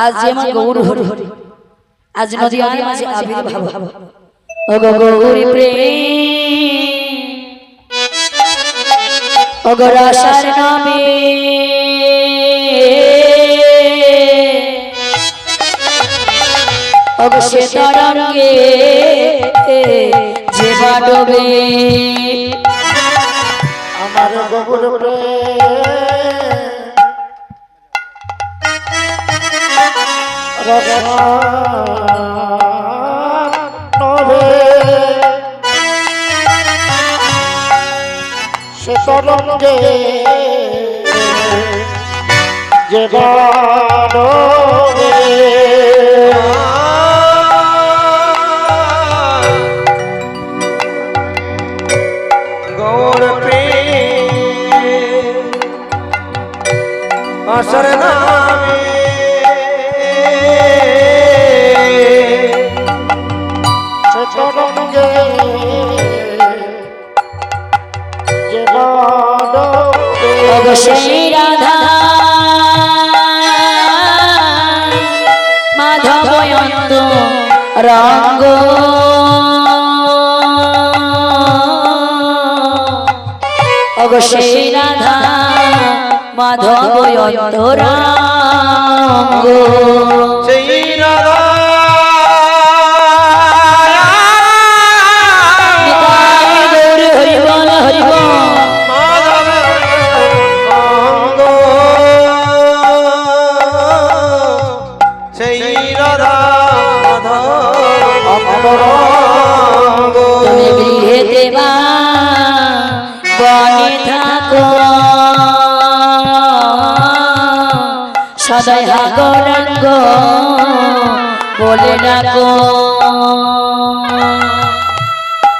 आज जेमा गौर हरि आज नदी आदि माঝে आविर्भाव ओगो गौरी प्रेम ओगो रासार नामे ओगो शेतारंगे जेबा डोबे আমার গৌর প্রেম নবে সে তরঙ্গে যে বাড়বে গৌর প্রেম আসর নামে সে তরঙ্গে যে বাড়বে ओगो श्री राधा माधव यंत रंग ओगो श्री राधा माधव यंत रंग সেই রাধা निताई गौर हरि बोल हरि बोल মাধবের অঙ্গ সেই রাধা মাধব অঙ্গ তুমি গৃহে দেবা বনে থাকো সদাই হাগরাঙ্গ বলে ডাকো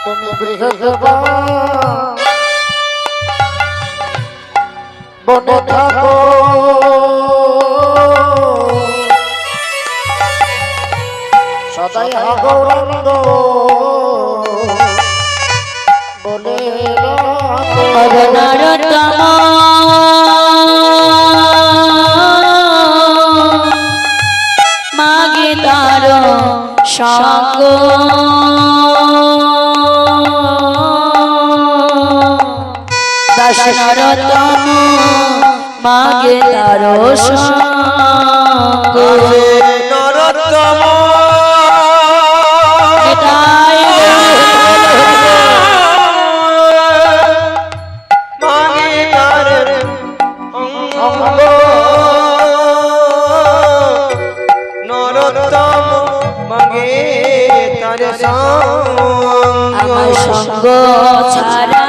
তুমি গৃহে যাবা বনে থাকো সদাই গৌরাঙ্গ বলে রাখো। অগণরতম মাগে তার সঙ্গ দশনরতম মাগে তার সঙ্গ নরোত্তম নিতাই মাগে তার অঙ্গ নরোত্তম মাগে তার সঙ্গ আমার সঙ্গ ছাড়া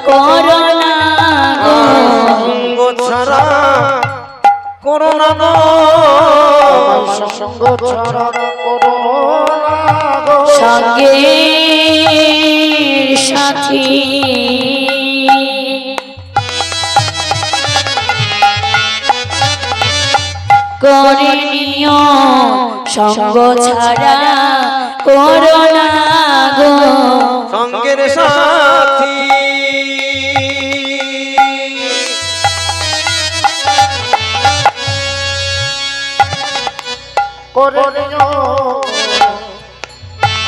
করোনা গো সঙ্গ ছাড়া করোনা গো আমার সঙ্গ ছাড়া করো না গো। সঙ্গে সাথী করে নিও সঙ্গ ছাড়া করোনা গো সঙ্গের সাথী করে নিও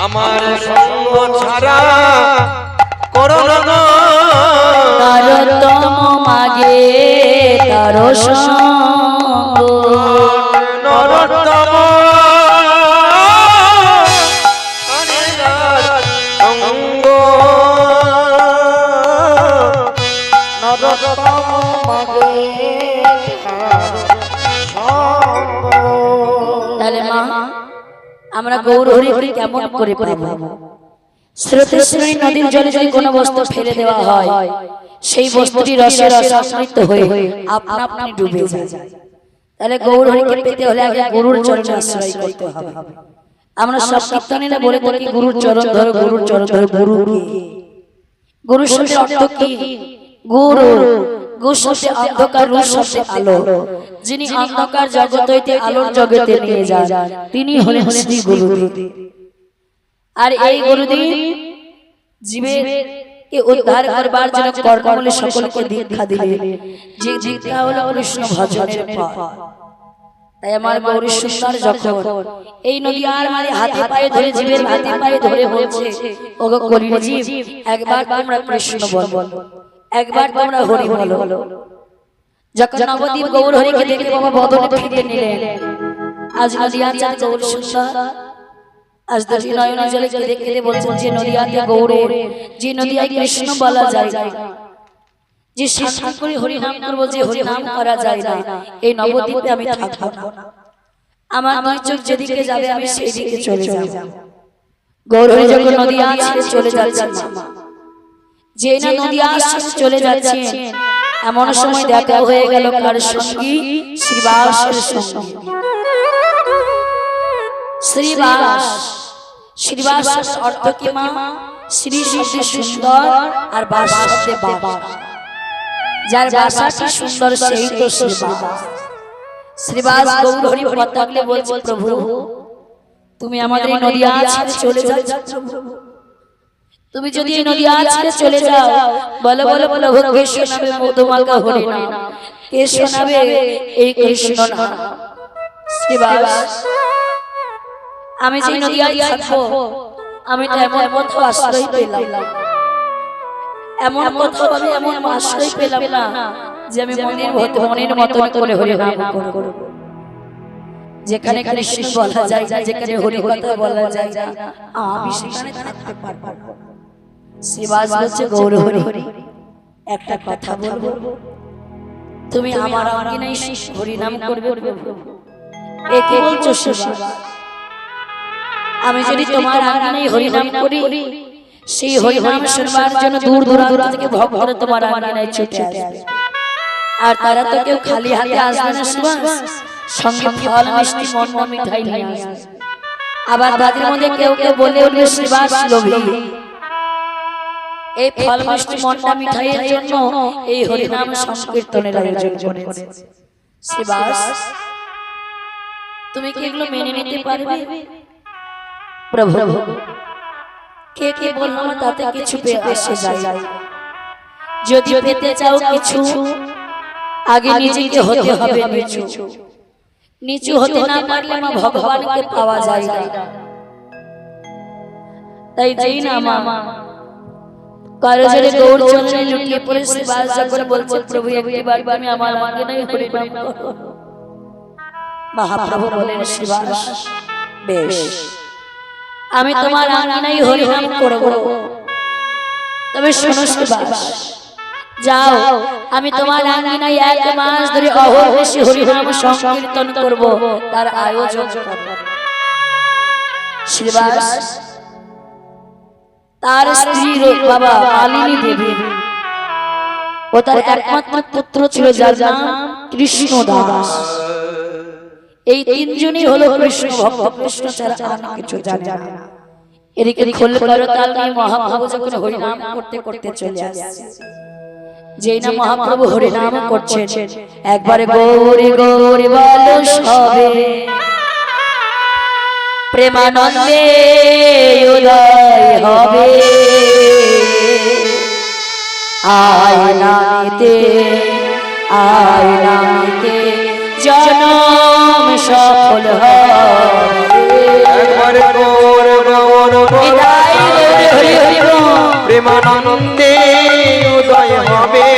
আমার সঙ্গ ছাড়া করোনা গো নরতম মাগে তার সঙ্গ নরোত্তম অঙ্গ নরতম মাগে তার সঙ্গ। তাহলে মা আমরা গৌর হরিকে কেমন করে পাবো? স্রোতস্বিনী নদীর জলে যদি কোনো বস্তু ফেলে দেওয়া হয় সেই বস্তুটি রসে রসামৃত হয়ে আপনা আপনি ডুবে যায়। তাহলে গৌর হরিকে পেতে হলে আগে গুরুর চরণে আশ্রয় করতে হবে। আমরা সব কীর্তনীরা বলে থাকি গুরুর চরণ ধরো গুরুর চরণ ধরো। গুরু কি? গুরুর শব্দের অর্থ কি? গুরু গুরু শব্দে অন্ধকার, রূপ শব্দে আলো। যিনি অন্ধকার জগৎ হইতে আলোর জগতে নিয়ে যান তিনি হলেন শ্রী গুরুদেব। আর এই গুরুদেব জীবের কে উদ্ধার করবার জন্য কর্ণমূলে সকলকে দীক্ষা দিলেন, যে দীক্ষা হলো কৃষ্ণ ভজনের পথ। তাই আমার গৌরী সুন্দর যখন এই নদীয়ার মাঝে হাতে পায়ে ধরে, জীবের হাতে পায়ে ধরে বলছে, ওগো কলির জীব, একবার তোমরা কৃষ্ণ বলো, একবার তোমরা হরি বলো। যখন নবদ্বীপ গৌর হরিকে দেখে বাবা বদনে ফিরিয়ে নিলেন, আজ নদীয়ার চাঁদ গৌর সুন্দর, আজ দুটি নয়না জলে কেঁদে কেঁদে বলছেন, যে নদীয়াতে গৌরের, যে নদীয়ায় কৃষ্ণ বলা যায় না, যে শান্তি করে হরি নাম করবো, যে হরি নাম করা যায় না, এই নবদ্বীপে আমি থাকবো না। আমার দুই চোখ যেদিকে যাবে আমি সেই দিকে চলে যাব। গৌর হরি যখন নদীয়া ছেড়ে চলে যাচ্ছেন, যে না নদীয়া ছেড়ে চলে যাচ্ছেন, এমন সময় দেখা হয়ে গেল কার সঙ্গী? শ্রীবাসের সঙ্গী। শ্রীবাস, শ্রীবাস অর্থ কি মা? শ্রী শব্দে সুন্দর আর বাস শব্দে বাবা। যার বাসাটি সুন্দর সেই তো শ্রীবাস। শ্রীবাস গৌর হরি পতাকলে বলছে, প্রভু তুমি আমাদের এই নদীয়া ছেড়ে চলে যাচ্ছ, তুমি যদি এই নদীয়া ছেড়ে চলে যাও, বলো বলো প্রভু কে শোনাবে মধুমাখা হরি নাম, কে শোনাবে এই কৃষ্ণ নাম? শ্রীবাস, আমি যে নদীয়ায় থাকবো, আমি তো এমন কোথাও আশ্রয় পেলাম, এমন কোথাও আমি এমন আশ্রয় পেলাম না যে আমি মনের মতন করে হরি নাম করব। যেখানে কৃষ্ণ বলা যায় না, যেখানে হরি কথা বলা যায় না, আমি সেখানে থাকতে পারবো না। শ্রীবাস বলছে, গৌর হরি একটা কথা বলবো, তুমি আমার আজ্ঞায় হরি নাম করবে প্রভু। এ কি বলছো শ্রীবাস? আমি যদি তোমার আজ্ঞায় হরি নাম করি, সেই হরি নাম শুনবার জন্য দূর দূরান্ত থেকে ভক্তরা তোমার আজ্ঞায় ছুটে আসবে, আর তারা তো কেউ খালি হাতে আসবে না শ্রীবাস, সঙ্গে ফল মিষ্টি মন্ডা মিঠাই নিয়ে আসবে। আবার তাদের মধ্যে কেউ কেউ বলে উঠবে শ্রীবাস লোভী, এই ফল মিষ্টি মন্ডা মিঠাইয়ের জন্য এই হরি নাম সংকীর্তনের আয়োজন করেছে। শ্রীবাস, তুমি কি এগুলো মেনে নিতে পারবে? প্রভু, কে কে বললাম তাতে কিছু আসে যায়, যদি পেতে চাও কিছু, আগে নিজেকে হতে হবে নিচু, নিচু হতে না পারলে মা ভগবানকে পাওয়া যায় না। তাই যেই না মা কারজরে গৌর চরণে লুটিয়ে পড়ে শ্রীবাস যখন বলছে, প্রভু একবার আমি আমার আজ্ঞায় হরি নাম করব, মহাপ্রভু বলেন, শ্রীবাস বেশ, আমি তোমার আজ্ঞায় হরি নাম করব, তবে শোনো শ্রীবাস, যাও আমি তোমার আজ্ঞায় 1 মাস ধরে অহর্নিশি হরি নাম সংকীর্তন করব, তার আয়োজন করব। শ্রীবাস তার স্ত্রী বাবা মালিনী দেবী ও তার একমাত্র পুত্র ছিল যার নাম কৃষ্ণ দাস, এই তিনজনই হলো কৃষ্ণ ভক্ত, কৃষ্ণ ছাড়া আর কিছু জানে না। এদিকে খোল করো তাল নিয়ে মহাপ্রভু যখন হরি নাম করতে করতে চলে আসছে, যেই না মহাপ্রভু হরি নাম করছেন, একবারে গৌরী গৌরী বলো সবে, প্রেমানন্দে উদয় হবে, আয়নাতে আয়নাতে জনম সফল হবে। একবার গৌর গৌর বিদায় হরি হরি হরি বল, প্রেমানন্দে উদয় হবে,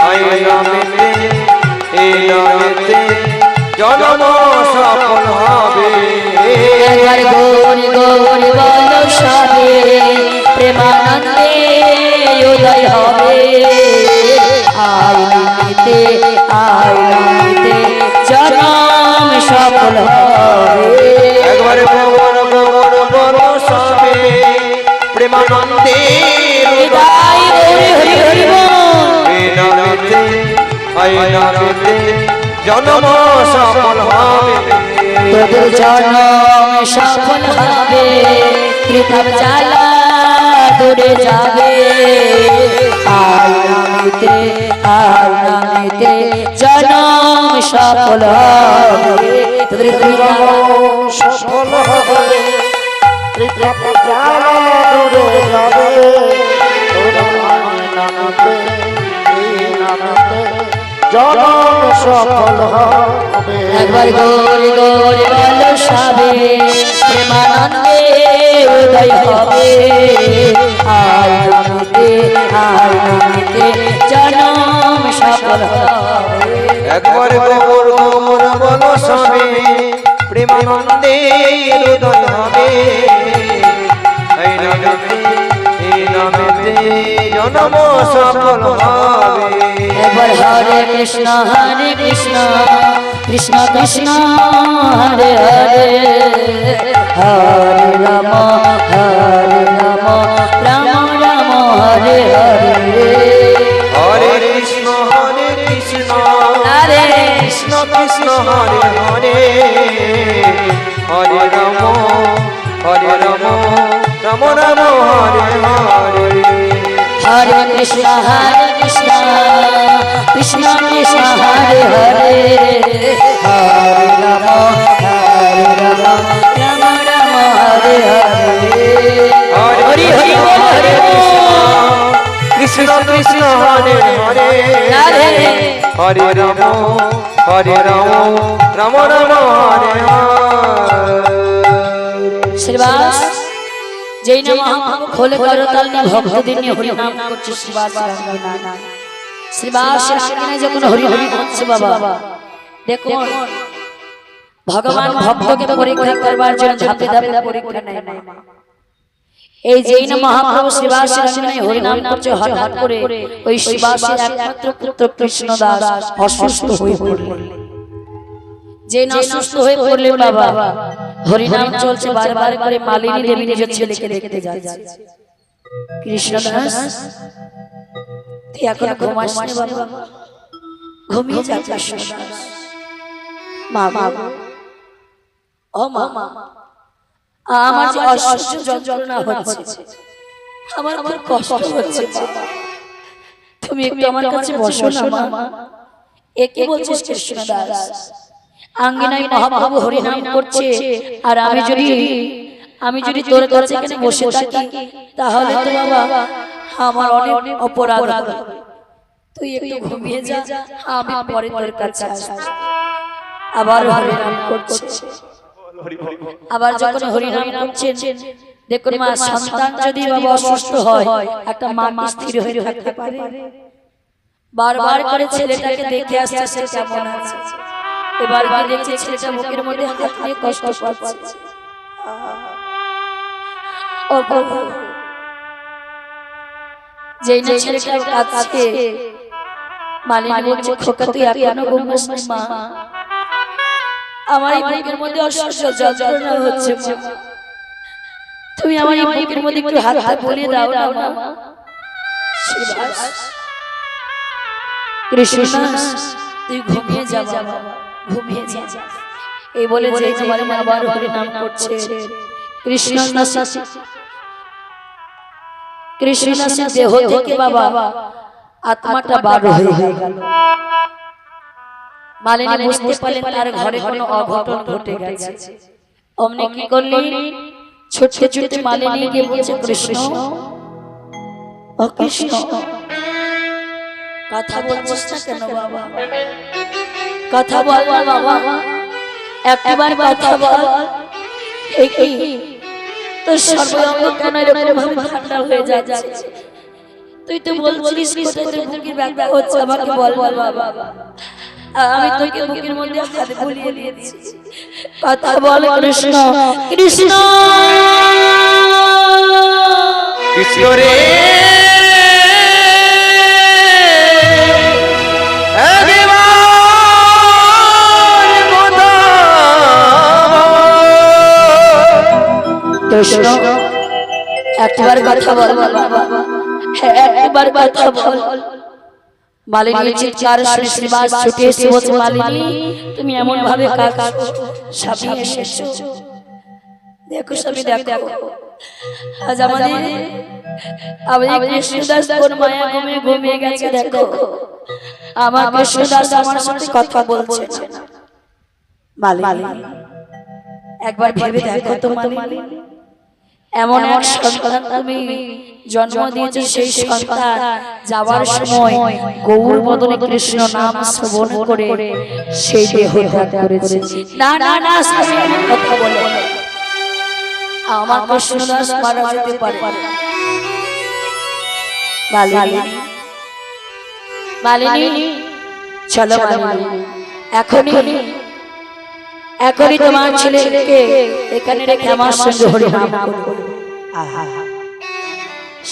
আয়নাতে এই নামেতে জন্ম সফল হবে। একবার গৌরী গৌরী বলো সবে, প্রেমানন্দে উদয় হবে, আয়নাতে আয়নাতে জনম সফল হবে। একবার গৌর গৌর বলো সবে, প্রেমানন্দে বিদায় হরি হরি হরি বল, এই নামেতে আয়নাতে জন্ম সফল হবে। তোদের জনম সফল হবে, কৃতজ্ঞ জ্বালা দূরে যাবে, আয়নাতে আয়নাতে জনম সফল হবে, তোদের সফল হবে, ত্রিকাপ যারা দূরে যাবে তোরা নামতে এই নামতে জনম সফল হবে। একবার গৌরী গৌরী বলো সবে প্রেমানন্দে উদয় হবে। আয় নামতে জনম সফল হবে। একবার গোবর গোবর বলো সবে প্রেমানন্দে হৃদয় হবে। এই নামেতে জন্ম সফল হবে। একবার হরে কৃষ্ণ কৃষ্ণ কৃষ্ণ হরে হরে হরে রাম রাম রাম হরে হরে। হরে কৃষ্ণ হরে কৃষ্ণ কৃষ্ণ হরে হরে হরে রাম রাম রাম হরে হরে। হরে কৃষ্ণ কৃষ্ণ কৃষ্ণ হরে হরে হরে রাম রাম রাম হরে হরে। হরি হরি বল হরে কৃষ্ণ কৃষ্ণ হরে হরে হরে রাম রাম রাম হরে হরে। শ্রীবাস যেই না মহাপ্রভু খোলে করতাল নিয়ে ভক্তদের নিয়ে হরি নাম করছে। শ্রীবাস রাঙ্গিনায় যখন হরি হরি বলছে বাবা দেখুন ভগবান ভক্তকে পরীক্ষা করবার জন্য ধাপে ধাপে পরীক্ষা নেয়। এই যেই না মহাপ্রভু শ্রীবাস রাঙ্গিনায় হরি নাম করছে হঠাৎ করে ওই শ্রীবাসের একমাত্র পুত্র কৃষ্ণদাস অসুস্থ হয়ে পড়লেন। যে না সুস্থ হয়ে পড়লেন বাবা হরিনাম চলছে বারবার করে মালিনী দেবী নিজের ছেলেকে দেখতে যাচ্ছে। কৃষ্ণদাস তুই এখন ঘুমাসনি বাবা, ঘুমিয়ে যা কৃষ্ণদাস। মা ও মা আমার যে অসহ্য যন্ত্রণা হচ্ছে, আমার খুব কষ্ট হচ্ছে বাবা, তুমি একটু আমার কাছে বসো না মা। একে বলছিস কৃষ্ণদাস? আঙ্গিনায় মহাপ্রভু হরিনাম করছে আর আমি যদি তোর কাছে এখানে বসে থাকি তাহলে তো বাবা আমার অনেক অপরাধ হবে। তুই একটু ঘুমিয়ে যা, আমি পরে তোর কাছে আসব। আবার হরিনাম করছে, আবার যখন হরিনাম করছেন দেখুন মা, সন্তান যদি বাবা অসুস্থ হয় একটা মা কি স্থির হয়ে থাকতে পারে? বারবার করে ছেলেটাকে দেখে আসছে সে কেমন আছে। এবার দেখছে ছেলেটা বুকের মধ্যে হাত দিয়ে কষ্ট পাচ্ছে। ও প্রভু, যেই না ছেলেটার কাছে মালিনী বলছে খোকা তুই এখনো ঘুমাসনি মা, আমার এই বুকের মধ্যে অসহ্য যন্ত্রণা হচ্ছে মা, তুমি আমার এই বুকের মধ্যে একটু হাত বুলিয়ে দাও না মা। কৃষ্ণদাস তুই ঘুমিয়ে যা বাবা, ঘুমিয়ে যা। এই বলে যে আবার হরিনাম করছে কৃষ্ণদাসের দেহ থেকে বাবা আত্মাটা বার হয়ে গেল। মালিনী বুঝতে পারলেন তার ঘরে কোনো অঘটন ঘটে গেছে। অমনি কি করলেন, ছুটতে ছুটতে মালিনী গিয়ে বলছে কৃষ্ণ, ও কৃষ্ণ কথা বলছিস না কেন বাবা? কথা বল বাবা, একবার কথা বল। এই তোর সর্বাঙ্গ কেন এরকম ভাবে ঠান্ডা হয়ে যাচ্ছে? তুই তো বলছিস কোথায় তোর বুকের ব্যথা হচ্ছে, আমাকে বল বাবা। আমি তোকে বুকের মধ্যে হাত বুলিয়ে দিয়েছি, কথা বল কৃষ্ণ। কৃষ্ণ কৃষ্ণ রে কৃষ্ণ একবার কথা বল বাবা, একবার কথা বল। মালিনীর চিৎকার শুনে শ্রীবাস ছুটে এসে বলছে মালিনী তুমি এমন ভাবে কাঁদছো, স্বামী এসেছো। দেখো স্বামী দেখো, আজ আমাদের কৃষ্ণদাস কোন মায়া ঘুমিয়ে গেছে। দেখো আমার কৃষ্ণদাস আমার সাথে কথা বলছে না। মালিনী একবার ভেবে দেখো তো মালিনী, এমন এক সন্তান তুমি জন্ম দিয়েছে, সেই সন্তান যাবার সময় গৌর বদনে কৃষ্ণ নাম শ্রবণ করে সেই দেহ ত্যাগ করেছে। না না না, স্বামী এমন কথা বলে আমার কৃষ্ণদাস মারা যেতে পারে। মালিনী, মালিনী, চলো মালিনী, এখনই তোমার ছেলেকে এখানে রেখে আমার সঙ্গে হরিনাম করবো।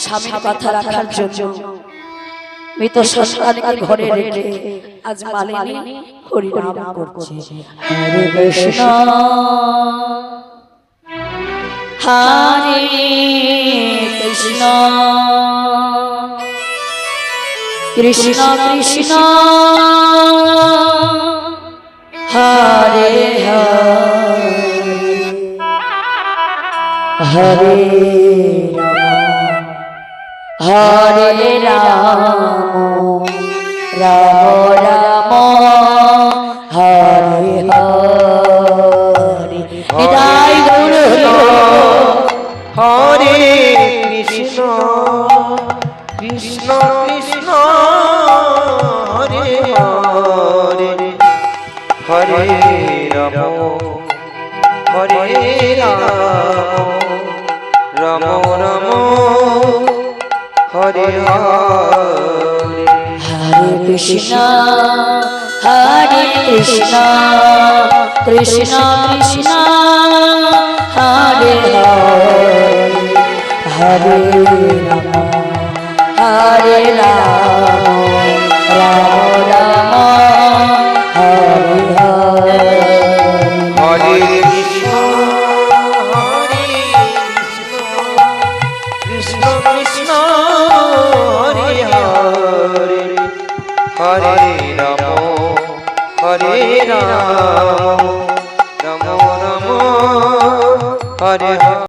স্বামীর কথা রাখার জন্য মৃত সন্তানকে ঘরে রেখে আজ মালিনী হরিনাম করছে। হরে কৃষ্ণ হরে কৃষ্ণ কৃষ্ণ কৃষ্ণ হরে হরে হরে রাম রাম রাম হরে হরে। বিদায় গৌর হরে কৃষ্ণ কৃষ্ণ কৃষ্ণ হরে হরে হরে রাম হরে রাম রাম রাম হরে হরে। হরে কৃষ্ণ হরে কৃষ্ণ কৃষ্ণ কৃষ্ণ হরে হরে হরে রাম রাম রাম হরে হরে। হরে কৃষ্ণ হরে কৃষ্ণ কৃষ্ণ কৃষ্ণ হরে হরে হরে রাম হরে রাম রাম রাম হরে হরে।